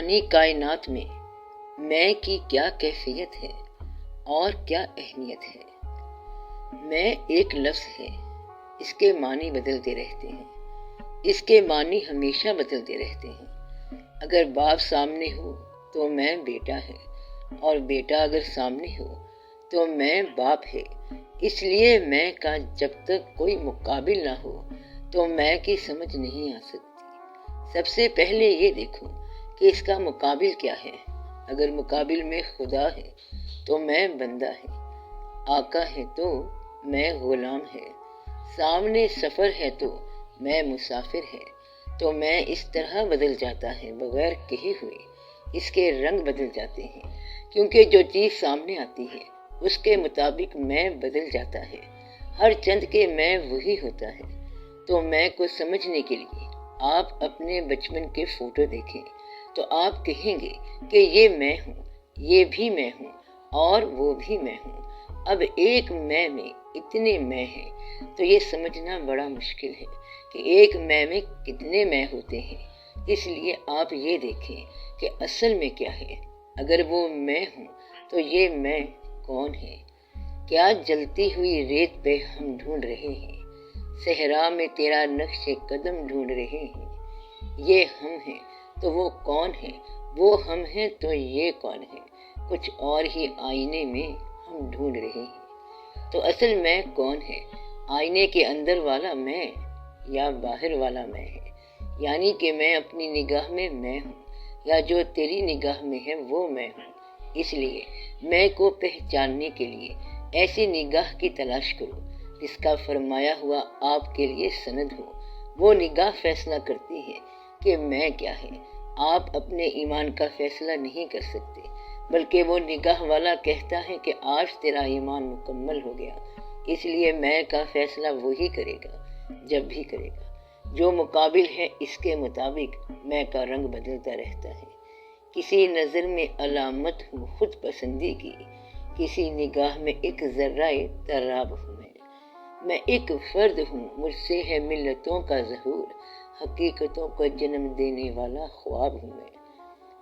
یعنی کائنات میں میں کی کیا کیفیت ہے اور کیا اہمیت ہے۔ میں ایک لفظ ہے، اس کے معنی بدلتے رہتے ہیں، اس کے معنی ہمیشہ بدلتے رہتے ہیں۔ اگر باپ سامنے ہو تو میں بیٹا ہے، اور بیٹا اگر سامنے ہو تو میں باپ ہے۔ اس لیے میں کا جب تک کوئی مقابل نہ ہو تو میں کی سمجھ نہیں آ سکتی۔ سب سے پہلے یہ دیکھو کہ اس کا مقابل کیا ہے۔ اگر مقابل میں خدا ہے تو میں بندہ ہے، آقا ہے تو میں غلام ہے، سامنے سفر ہے تو میں مسافر ہے۔ تو میں اس طرح بدل جاتا ہے بغیر کہے ہوئے، اس کے رنگ بدل جاتے ہیں، کیونکہ جو چیز سامنے آتی ہے اس کے مطابق میں بدل جاتا ہے۔ ہر چند کے میں وہی ہوتا ہے۔ تو میں کو سمجھنے کے لیے آپ اپنے بچپن کے فوٹو دیکھیں تو آپ کہیں گے کہ یہ میں ہوں، یہ بھی میں ہوں، اور وہ بھی میں ہوں۔ اب ایک میں اتنے میں ہیں تو یہ سمجھنا بڑا مشکل ہے کہ ایک میں کتنے میں ہوتے ہیں۔ اس لیے آپ یہ دیکھیں کہ اصل میں کیا ہے۔ اگر وہ میں ہوں تو یہ میں کون ہے؟ کیا جلتی ہوئی ریت پہ ہم ڈھونڈ رہے ہیں؟ صحرا میں تیرا نقش قدم ڈھونڈ رہے ہیں۔ یہ ہم ہیں تو وہ کون ہے؟ وہ ہم ہیں تو یہ کون ہے؟ کچھ اور ہی آئینے میں ہم ڈھونڈ رہے ہیں۔ تو اصل میں کون ہے؟ آئینے کے اندر والا میں یا باہر والا میں ہے؟ یعنی کہ میں اپنی نگاہ میں ہوں، یا جو تیری نگاہ میں ہے وہ میں ہوں۔ اس لیے میں کو پہچاننے کے لیے ایسی نگاہ کی تلاش کرو جس کا فرمایا ہوا آپ کے لیے سند ہو۔ وہ نگاہ فیصلہ کرتی ہے کہ میں کیا ہے۔ آپ اپنے ایمان کا فیصلہ نہیں کر سکتے، بلکہ وہ نگاہ والا کہتا ہے کہ آج تیرا ایمان مکمل ہو گیا۔ اس لیے میں کا فیصلہ وہی کرے گا جب بھی کرے گا۔ جو مقابل ہے اس کے مطابق میں کا رنگ بدلتا رہتا ہے۔ کسی نظر میں علامت ہوں خود پسندی کی، کسی نگاہ میں ایک ذرہ طراب ہوں میں ایک فرد ہوں، مجھ سے ہے ملتوں کا ظہور، حقیقتوں کو جنم دینے والا خواب ہوں میں۔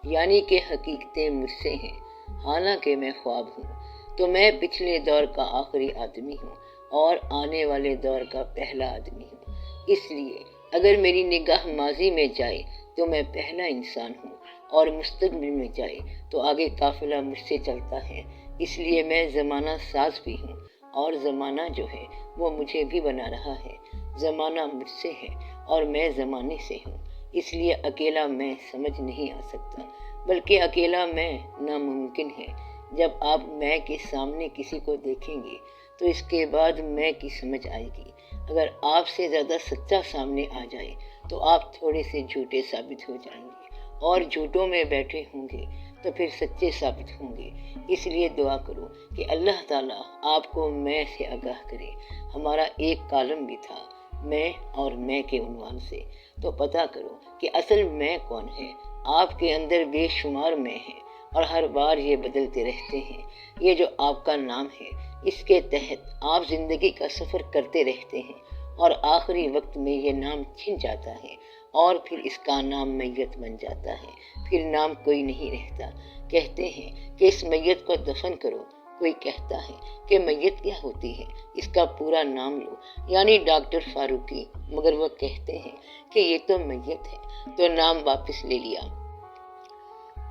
یعنی کہ حقیقتیں مجھ سے ہیں، حالانکہ میں خواب ہوں۔ تو میں پچھلے دور کا آخری آدمی ہوں اور آنے والے دور کا پہلا آدمی ہوں۔ اس لیے اگر میری نگاہ ماضی میں جائے تو میں پہلا انسان ہوں، اور مستقبل میں جائے تو آگے قافلہ مجھ سے چلتا ہے۔ اس لیے میں زمانہ ساز بھی ہوں، اور زمانہ جو ہے وہ مجھے بھی بنا رہا ہے۔ زمانہ مجھ سے ہے اور میں زمانے سے ہوں۔ اس لیے اکیلا میں سمجھ نہیں آ سکتا، بلکہ اکیلا میں ناممکن ہے۔ جب آپ میں کے سامنے کسی کو دیکھیں گے تو اس کے بعد میں کی سمجھ آئے گی۔ اگر آپ سے زیادہ سچا سامنے آ جائے تو آپ تھوڑے سے جھوٹے ثابت ہو جائیں گے، اور جھوٹوں میں بیٹھے ہوں گے تو پھر سچے ثابت ہوں گے۔ اس لیے دعا کرو کہ اللہ تعالیٰ آپ کو میں سے آگاہ کرے۔ ہمارا ایک کالم بھی تھا میں اور میں کے عنوان سے، تو پتہ کرو کہ اصل میں کون ہے۔ آپ کے اندر بے شمار میں ہیں، اور ہر بار یہ بدلتے رہتے ہیں۔ یہ جو آپ کا نام ہے، اس کے تحت آپ زندگی کا سفر کرتے رہتے ہیں، اور آخری وقت میں یہ نام چھن جاتا ہے، اور پھر اس کا نام میت بن جاتا ہے۔ پھر نام کوئی نہیں رہتا۔ کہتے ہیں کہ اس میت کو دفن کرو، کوئی کہتا ہے کہ میت کیا ہوتی ہے، اس کا پورا نام لو، یعنی ڈاکٹر فاروقی، مگر وہ کہتے ہیں کہ یہ تو میت ہے، تو نام واپس لے لیا۔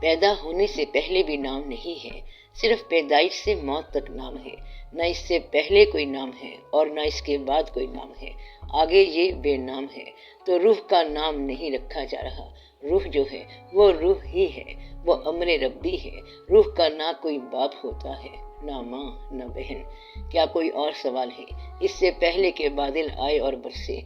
پیدا ہونے سے پہلے بھی نام نہیں ہے، صرف پیدائش سے موت تک نام ہے۔ نہ اس سے پہلے کوئی نام ہے اور نہ اس کے بعد کوئی نام ہے، آگے یہ بے نام ہے۔ تو روح کا نام نہیں رکھا جا رہا۔ روح جو ہے وہ روح ہی ہے، وہ امر ربی ہے۔ روح کا نہ کوئی باپ ہوتا ہے، نہ ماں، نہ بہن۔ کیا کوئی اور سوال ہے؟ اس سے پہلے کہ بادل آئے اور برسے،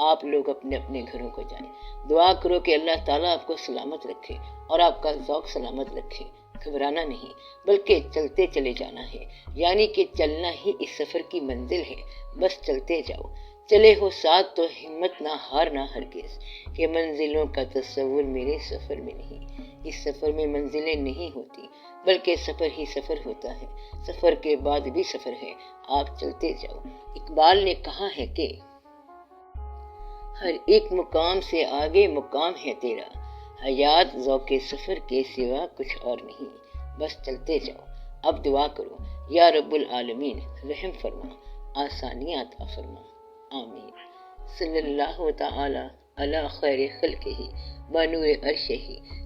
آپ لوگ اپنے اپنے گھروں کو جائیں۔ دعا کرو کہ اللہ تعالیٰ آپ کو سلامت رکھے اور آپ کا ذوق سلامت رکھے۔ گھبرانا نہیں، بلکہ چلتے چلے جانا ہے، یعنی کہ چلنا ہی اس سفر کی منزل ہے۔ بس چلتے جاؤ، چلے ہو ساتھ تو ہمت نہ ہارنا ہرگز، کہ منزلوں کا تصور میرے سفر میں نہیں۔ اس سفر میں منزلیں نہیں ہوتی، بلکہ سفر ہی سفر ہوتا ہے۔ سفر کے بعد بھی سفر ہے، آپ چلتے جاؤ۔ اقبال نے کہا ہے کہ ہر ایک مقام سے آگے مقام ہے تیرا، حیات ذوق سفر کے سوا کچھ اور نہیں، بس چلتے جاؤ۔ اب دعا کرو، یا رب العالمین رحم فرما، آسانیاں عطا فرما، آمین۔ صلی اللہ تعالی علی خیر خلقہ بنور عرشہ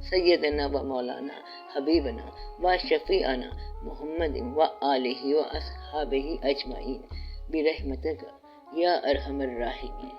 سیدنا و مولانا حبیبنا و شفیعنا محمد و آلہ و اصحابہ اجمعین برحمتک یا ارحم الراحمین۔